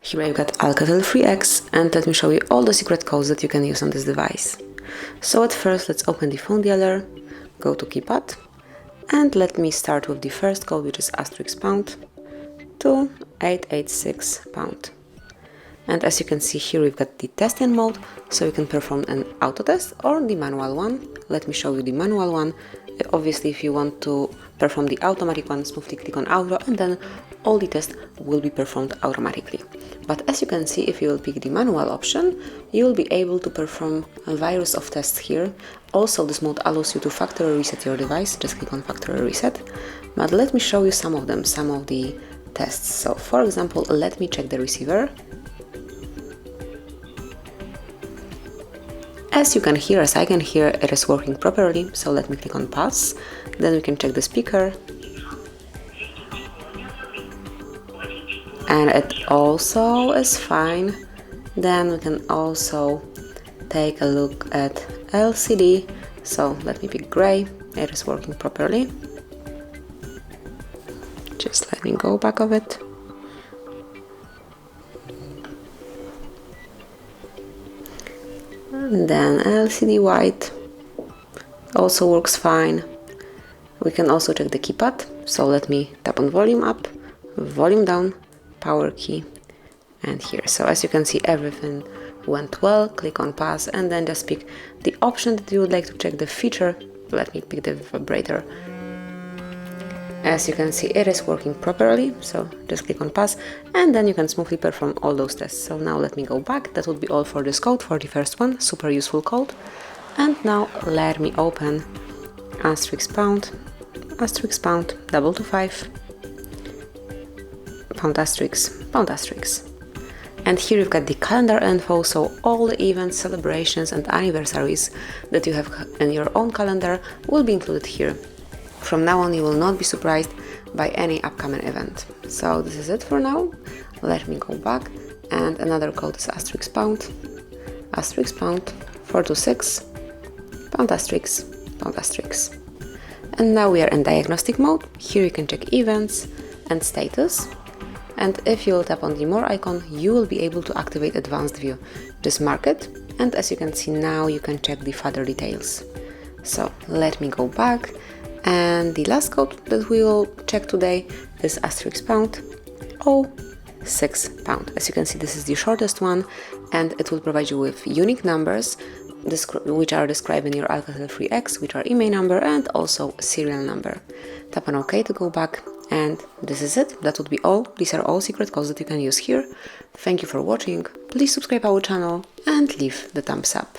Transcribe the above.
Here I've got ALCATEL 3X, and let me show you all the secret codes that you can use on this device. So at first, let's open the phone dialer, go to keypad, and let me start with the first code, which is *pound 2886 pound. And as you can see here, we've got the testing mode, so you can perform an auto test or the manual one. Let me show you the manual one. Obviously, if you want to perform the automatic one, smoothly click on auto, and then all the tests will be performed automatically. But as you can see, if you will pick the manual option, you will be able to perform a virus of tests here. Also, this mode allows you to factory reset your device. Just click on factory reset. But let me show you some of them, some of the tests. So for example, let me check the receiver. As you can hear, as I can hear, it is working properly, so let me click on pass. Then we can check the speaker. And it also is fine. Then we can also take a look at LCD. So let me pick gray, it is working properly. Just let me go back of it. And then LCD white also works fine. We can also check the keypad, so let me tap on volume up, volume down, power key, and here. So as you can see, everything went well. Click on pass and then just pick the option that you would like to check the feature. Let me pick the vibrator. As you can see, it is working properly, so just click on pass and then you can smoothly perform all those tests. So now let me go back. That would be all for this code, for the first one, super useful code. And now let me open *pound 225 pound*. And here you've got the calendar info, so all the events, celebrations and anniversaries that you have in your own calendar will be included here. From now on, you will not be surprised by any upcoming event. So this is it for now. Let me go back, and another code is *pound 426 pound*. And now we are in diagnostic mode. Here you can check events and status. And if you will tap on the more icon, you will be able to activate advanced view. Just mark it, and as you can see now, you can check the further details. So let me go back, and the last code that we will check today is *pound 06 pound. As you can see, this is the shortest one, and it will provide you with unique numbers which are described in your ALCATEL 3X, which are email number and also serial number. Tap on OK to go back, and this is it. That would be all. These are all secret codes that you can use here. Thank you for watching. Please subscribe our channel and leave the thumbs up.